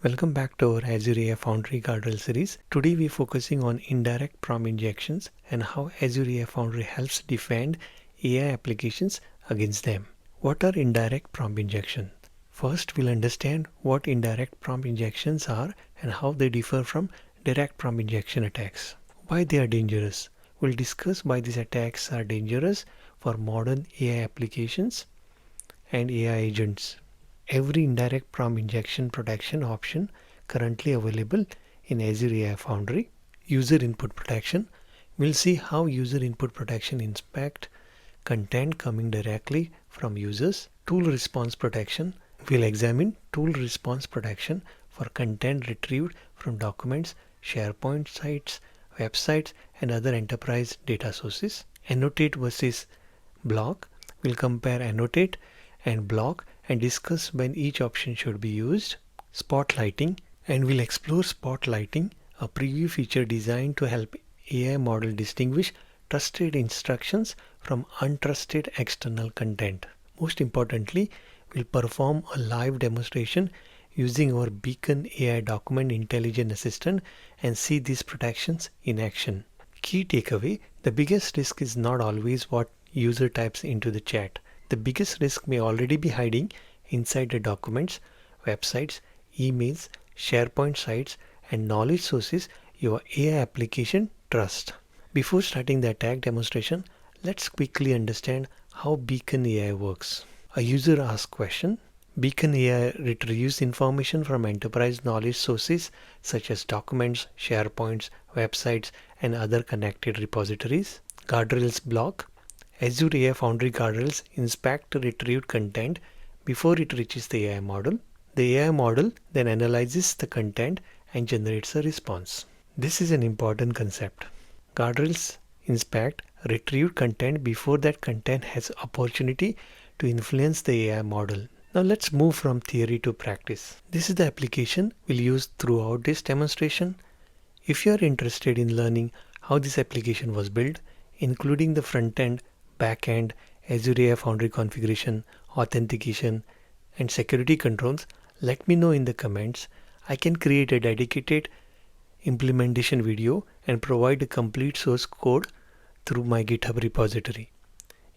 Welcome back to our Azure AI Foundry Guardrail series. Today we are focusing on indirect prompt injections and how Azure AI Foundry helps defend AI applications against them. What are indirect prompt injections? First, we'll understand what indirect prompt injections are and how they differ from direct prompt injection attacks. Why they are dangerous. We'll discuss why these attacks are dangerous for modern AI applications and AI agents. Every indirect prompt injection protection option currently available in Azure AI Foundry. User input protection. We'll see how user input protection inspect content coming directly from users. Tool response protection. We'll examine tool response protection for content retrieved from documents, SharePoint sites, websites, and other enterprise data sources. Annotate versus block. We'll compare annotate and block and discuss when each option should be used. Spotlighting, and we'll explore spotlighting, a preview feature designed to help AI model distinguish trusted instructions from untrusted external content. Most importantly, we'll perform a live demonstration using our Beacon AI Document Intelligence Assistant and see these protections in action. Key takeaway, the biggest risk is not always what user types into the chat. The biggest risk may already be hiding inside the documents, websites, emails, SharePoint sites, and knowledge sources your AI application trusts. Before starting the attack demonstration, let's quickly understand how Beacon AI works. A user asks question. Beacon AI retrieves information from enterprise knowledge sources such as documents, SharePoints, websites, and other connected repositories. Guardrails block. Azure AI Foundry Guardrails inspect retrieved content before it reaches the AI model. The AI model then analyzes the content and generates a response. This is an important concept. Guardrails inspect retrieved content before that content has opportunity to influence the AI model. Now let's move from theory to practice. This is the application we'll use throughout this demonstration. If you are interested in learning how this application was built, including the front end, backend, Azure AI Foundry configuration, authentication, and security controls, let me know in the comments. I can create a dedicated implementation video and provide a complete source code through my GitHub repository.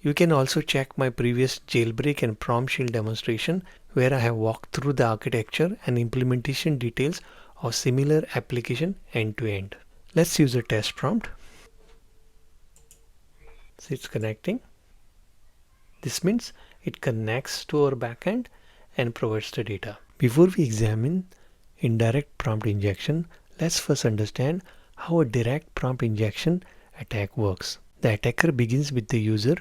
You can also check my previous Jailbreak and Prompt Shield demonstration where I have walked through the architecture and implementation details of similar application end to end. Let's use a test prompt. So it's connecting. This means it connects to our backend and provides the data. Before we examine indirect prompt injection, let's first understand how a direct prompt injection attack works. The attacker begins with the user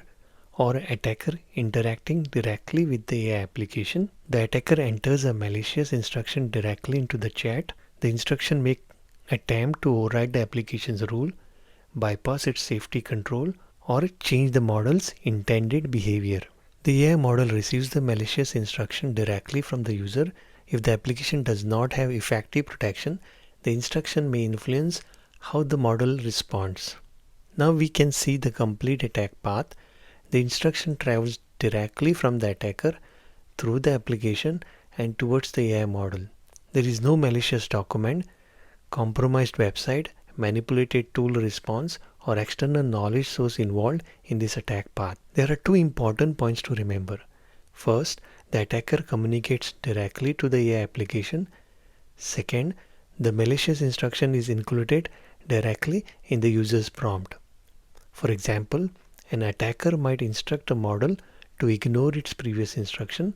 or attacker interacting directly with the AI application. The attacker enters a malicious instruction directly into the chat. The instruction may attempt to override the application's rule, bypass its safety control, or change the model's intended behavior. The AI model receives the malicious instruction directly from the user. If the application does not have effective protection, the instruction may influence how the model responds. Now we can see the complete attack path. The instruction travels directly from the attacker through the application and towards the AI model. There is no malicious document, compromised website, manipulated tool response, or external knowledge source involved in this attack path. There are two important points to remember. First, the attacker communicates directly to the AI application. Second, the malicious instruction is included directly in the user's prompt. For example, an attacker might instruct a model to ignore its previous instruction,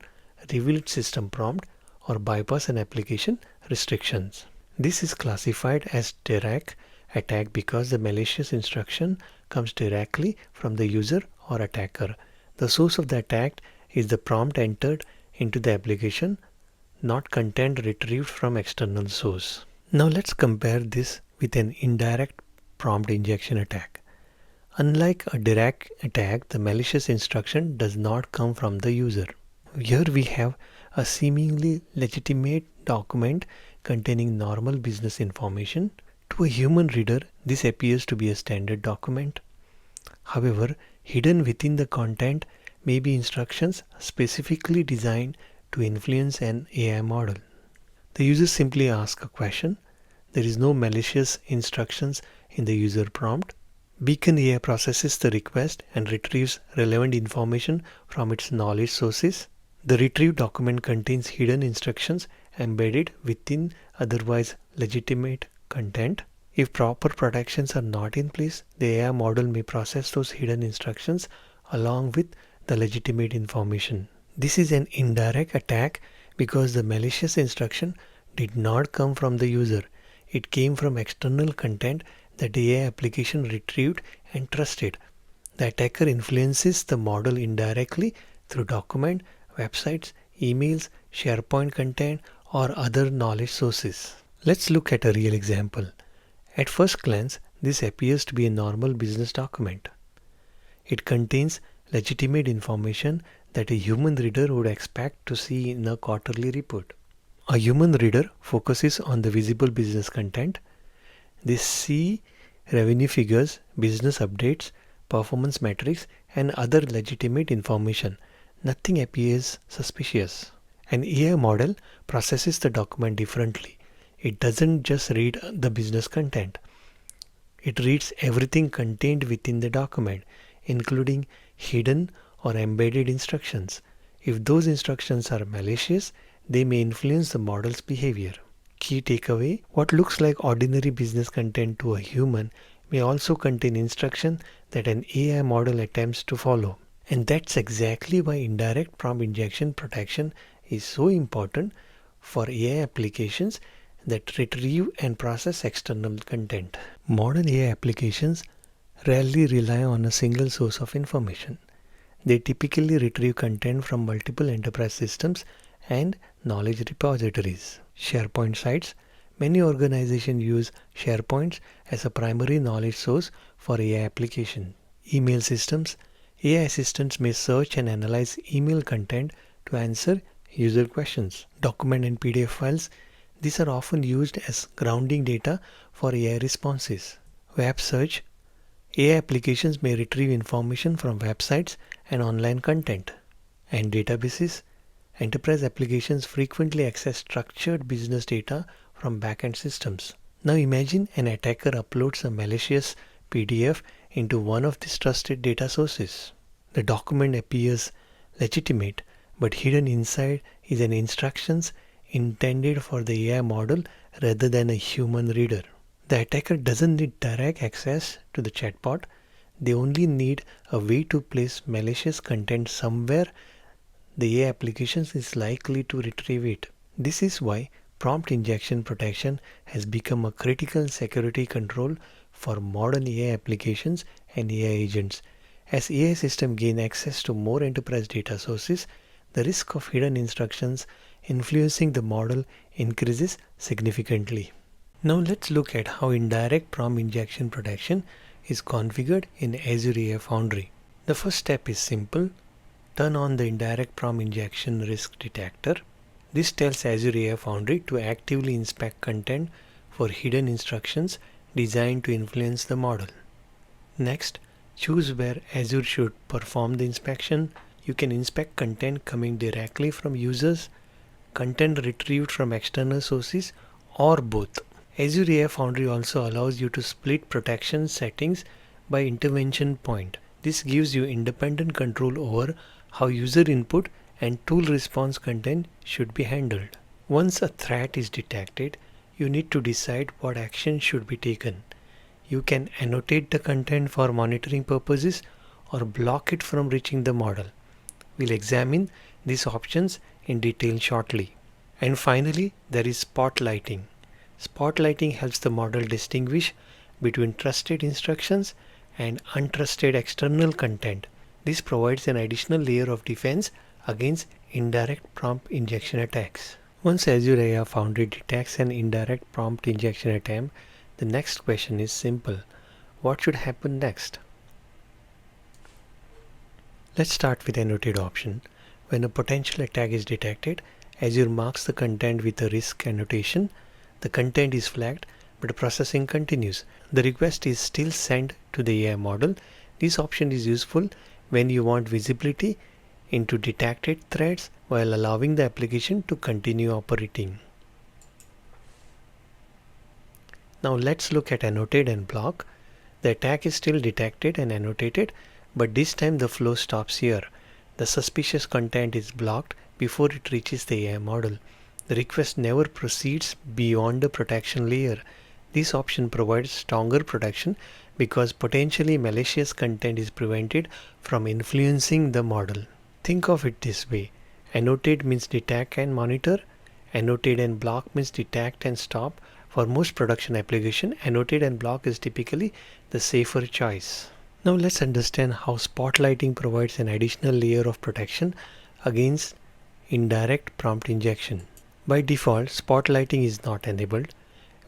reveal its system prompt, or bypass an application restrictions. This is classified as direct attack because the malicious instruction comes directly from the user or attacker. The source of the attack is the prompt entered into the application, not content retrieved from external source. Now let's compare this with an indirect prompt injection attack. Unlike a direct attack, the malicious instruction does not come from the user. Here we have a seemingly legitimate document containing normal business information. To a human reader, this appears to be a standard document. However, hidden within the content may be instructions specifically designed to influence an AI model. The user simply asks a question. There is no malicious instructions in the user prompt. Beacon AI processes the request and retrieves relevant information from its knowledge sources. The retrieved document contains hidden instructions embedded within otherwise legitimate content. If proper protections are not in place, the AI model may process those hidden instructions along with the legitimate information. This is an indirect attack because the malicious instruction did not come from the user. It came from external content that the AI application retrieved and trusted. The attacker influences the model indirectly through document, websites, emails, SharePoint content, or other knowledge sources. Let's look at a real example. At first glance, this appears to be a normal business document. It contains legitimate information that a human reader would expect to see in a quarterly report. A human reader focuses on the visible business content. They see revenue figures, business updates, performance metrics, and other legitimate information. Nothing appears suspicious. An AI model processes the document differently. It doesn't just read the business content. It reads everything contained within the document, including hidden or embedded instructions. If those instructions are malicious, they may influence the model's behavior. Key takeaway: what looks like ordinary business content to a human may also contain instruction that an AI model attempts to follow. And that's exactly why indirect prompt injection protection is so important for AI applications that retrieve and process external content. Modern AI applications rarely rely on a single source of information. They typically retrieve content from multiple enterprise systems and knowledge repositories. SharePoint sites. Many organizations use SharePoint as a primary knowledge source for AI application. Email systems. AI assistants may search and analyze email content to answer user questions. Document and PDF files. These are often used as grounding data for AI responses. Web search. AI applications may retrieve information from websites and online content. And databases. Enterprise applications frequently access structured business data from backend systems. Now imagine an attacker uploads a malicious PDF into one of these trusted data sources. The document appears legitimate, but hidden inside is an instructions intended for the AI model rather than a human reader. The attacker doesn't need direct access to the chatbot. They only need a way to place malicious content somewhere the AI application is likely to retrieve it. This is why prompt injection protection has become a critical security control for modern AI applications and AI agents. As AI systems gain access to more enterprise data sources, the risk of hidden instructions influencing the model increases significantly. Now let's look at how indirect prompt injection protection is configured in Azure AI Foundry. The first step is simple. Turn on the Indirect Prompt Injection Risk Detector. This tells Azure AI Foundry to actively inspect content for hidden instructions designed to influence the model. Next, choose where Azure should perform the inspection. You can inspect content coming directly from users, content retrieved from external sources, or both. Azure AI Foundry also allows you to split protection settings by intervention point. This gives you independent control over how user input and tool response content should be handled. Once a threat is detected, you need to decide what action should be taken. You can annotate the content for monitoring purposes or block it from reaching the model. We'll examine these options in detail shortly. And finally, there is spotlighting. Spotlighting helps the model distinguish between trusted instructions and untrusted external content. This provides an additional layer of defense against indirect prompt injection attacks. Once Azure AI Foundry detects an indirect prompt injection attempt, the next question is simple. What should happen next? Let's start with Annotate option. When a potential attack is detected, Azure marks the content with a risk annotation. The content is flagged, but processing continues. The request is still sent to the AI model. This option is useful when you want visibility into detected threats while allowing the application to continue operating. Now let's look at Annotate and Block. The attack is still detected and annotated, but this time the flow stops here. The suspicious content is blocked before it reaches the AI model. The request never proceeds beyond the protection layer. This option provides stronger protection because potentially malicious content is prevented from influencing the model. Think of it this way. Annotate means detect and monitor. Annotate and block means detect and stop. For most production application, annotate and block is typically the safer choice. Now let's understand how spotlighting provides an additional layer of protection against indirect prompt injection. By default, spotlighting is not enabled.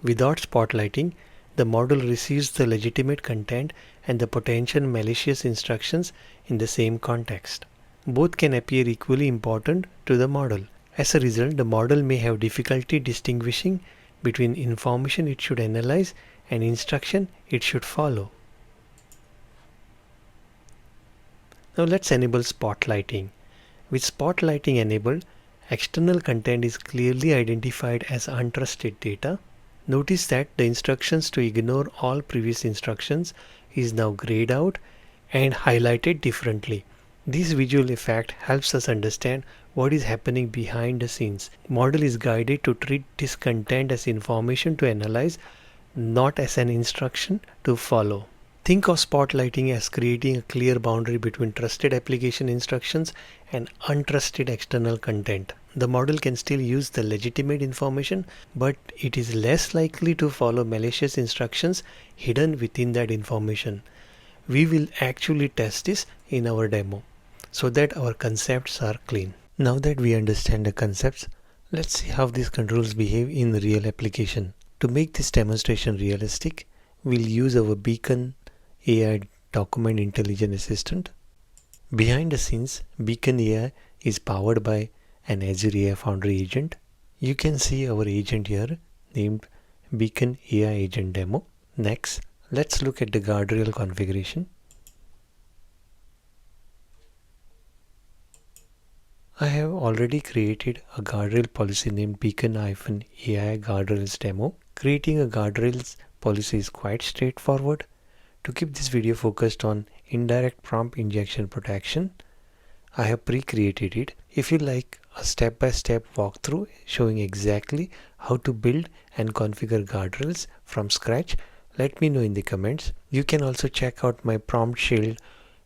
Without spotlighting, the model receives the legitimate content and the potential malicious instructions in the same context. Both can appear equally important to the model. As a result, the model may have difficulty distinguishing between information it should analyze and instruction it should follow. Now let's enable spotlighting. With spotlighting enabled, external content is clearly identified as untrusted data. Notice that the instructions to ignore all previous instructions is now grayed out and highlighted differently. This visual effect helps us understand what is happening behind the scenes. The model is guided to treat this content as information to analyze, not as an instruction to follow. Think of spotlighting as creating a clear boundary between trusted application instructions and untrusted external content. The model can still use the legitimate information, but it is less likely to follow malicious instructions hidden within that information. We will actually test this in our demo so that our concepts are clean. Now that we understand the concepts, let's see how these controls behave in real application. To make this demonstration realistic, we'll use our Beacon AI Document Intelligence Assistant. Behind the scenes, Beacon AI is powered by an Azure AI Foundry agent. You can see our agent here named Beacon AI Agent Demo. Next, let's look at the guardrail configuration. I have already created a guardrail policy named Beacon-AI Guardrails Demo. Creating a guardrails policy is quite straightforward. To keep this video focused on Indirect Prompt Injection Protection, I have pre-created it. If you like a step-by-step walkthrough showing exactly how to build and configure guardrails from scratch, let me know in the comments. You can also check out my prompt shield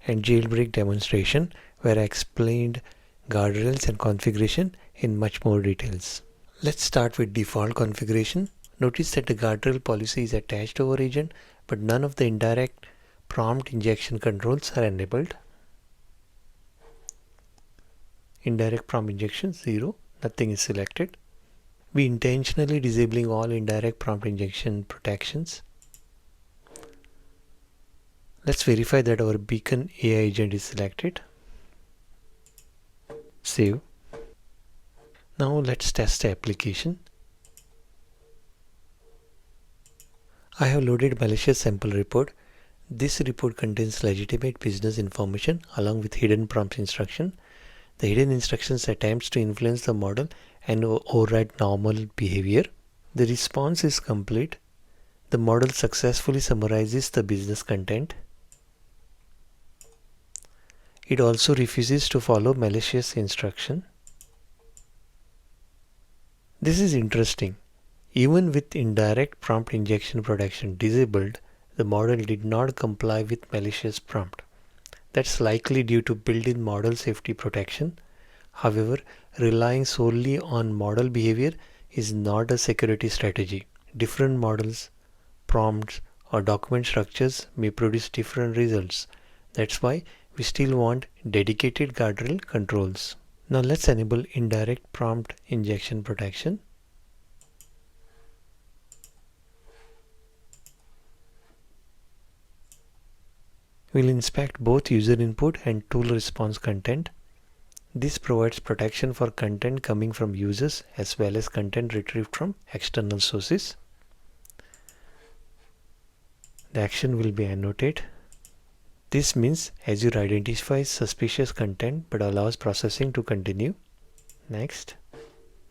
and jailbreak demonstration where I explained guardrails and configuration in much more details. Let's start with default configuration. Notice that the guardrail policy is attached to our agent, but none of the indirect prompt injection controls are enabled. Indirect prompt injection 0, nothing is selected. We intentionally disabling all indirect prompt injection protections. Let's verify that our Beacon AI agent is selected. Save. Now let's test the application. I have loaded malicious sample report. This report contains legitimate business information along with hidden prompt instruction. The hidden instructions attempts to influence the model and override normal behavior. The response is complete. The model successfully summarizes the business content. It also refuses to follow malicious instruction. This is interesting. Even with indirect prompt injection protection disabled, the model did not comply with malicious prompt. That's likely due to built-in model safety protection. However, relying solely on model behavior is not a security strategy. Different models, prompts, or document structures may produce different results. That's why we still want dedicated guardrail controls. Now let's enable indirect prompt injection protection. We'll inspect both user input and tool response content. This provides protection for content coming from users as well as content retrieved from external sources. The action will be annotate. This means Azure identifies suspicious content but allows processing to continue. Next,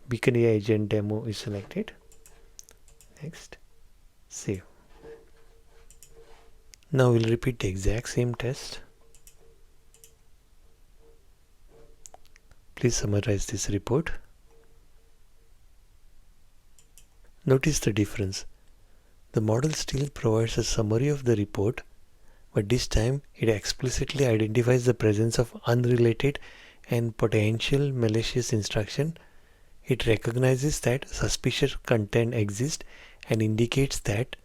Beacon AI Agent Demo is selected. Next, Save. Now we'll repeat the exact same test. Please summarize this report. Notice the difference. The model still provides a summary of the report, but this time it explicitly identifies the presence of unrelated and potential malicious instruction. It recognizes that suspicious content exists and indicates that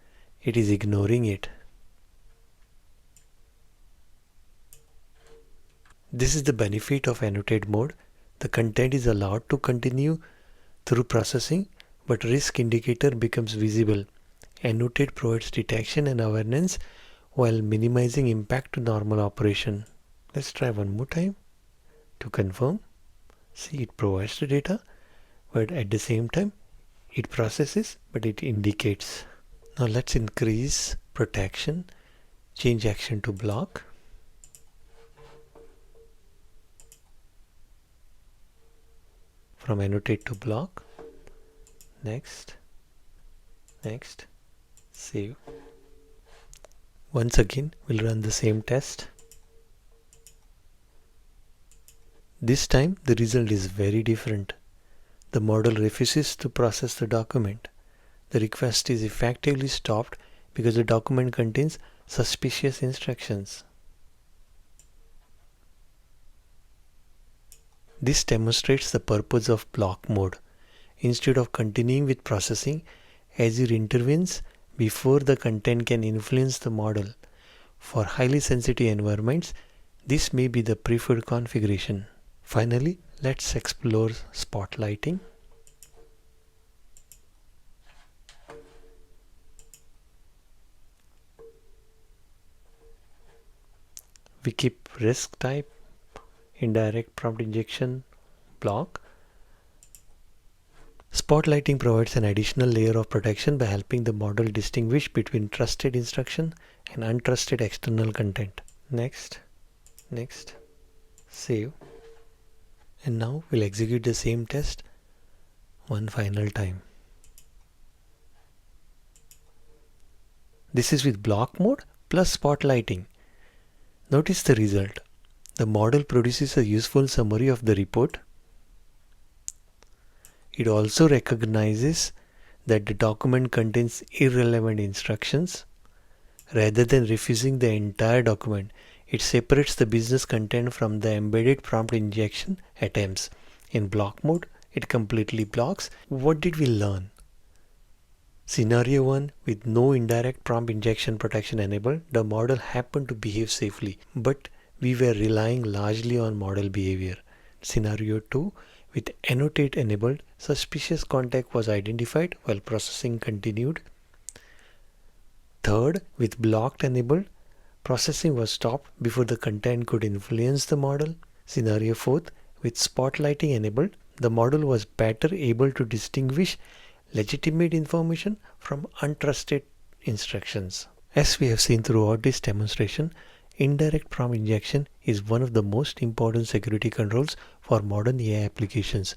it is ignoring it. This is the benefit of Annotate Mode. The content is allowed to continue through processing, but risk indicator becomes visible. Annotate provides detection and awareness while minimizing impact to normal operation. Let's try one more time to confirm. See, it provides the data, but at the same time it processes, but it indicates. Now let's increase protection. Change action to block. From annotate to block. Next. Next. Save. Once again, we'll run the same test. This time the result is very different. The model refuses to process the document. The request is effectively stopped because the document contains suspicious instructions. This demonstrates the purpose of block mode. Instead of continuing with processing, Azure intervenes before the content can influence the model. For highly sensitive environments, this may be the preferred configuration. Finally, let's explore spotlighting. We keep risk type, indirect prompt injection, block. Spotlighting provides an additional layer of protection by helping the model distinguish between trusted instruction and untrusted external content. Next, next, save. And now we'll execute the same test one final time. This is with block mode plus spotlighting. Notice the result. The model produces a useful summary of the report. It also recognizes that the document contains irrelevant instructions. Rather than refusing the entire document, it separates the business content from the embedded prompt injection attempts. In block mode, it completely blocks. What did we learn? Scenario 1, with no indirect prompt injection protection enabled, the model happened to behave safely, but we were relying largely on model behavior. Scenario 2, with annotate enabled, suspicious content was identified while processing continued. Third, with blocked enabled, processing was stopped before the content could influence the model. Scenario 4, with spotlighting enabled, the model was better able to distinguish legitimate information from untrusted instructions. As we have seen throughout this demonstration, indirect prompt injection is one of the most important security controls for modern AI applications,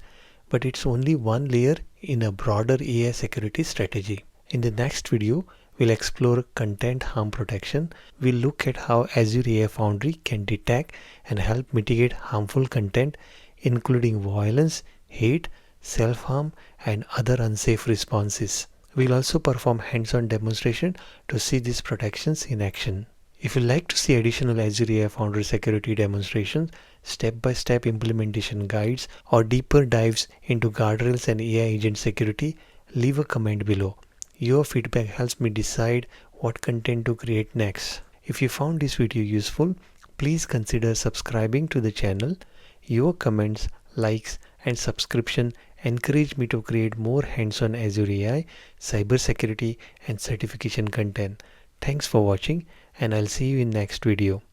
but it's only one layer in a broader AI security strategy. In the next video, we'll explore content harm protection. We'll look at how Azure AI Foundry can detect and help mitigate harmful content, including violence, hate, self-harm, and other unsafe responses. We'll also perform hands-on demonstration to see these protections in action. If you'd like to see additional Azure AI Foundry security demonstrations, step-by-step implementation guides, or deeper dives into guardrails and AI agent security, leave a comment below. Your feedback helps me decide what content to create next. If you found this video useful, please consider subscribing to the channel. Your comments, likes, and subscription encourage me to create more hands-on Azure AI, cybersecurity, and certification content. Thanks for watching, and I'll see you in next video.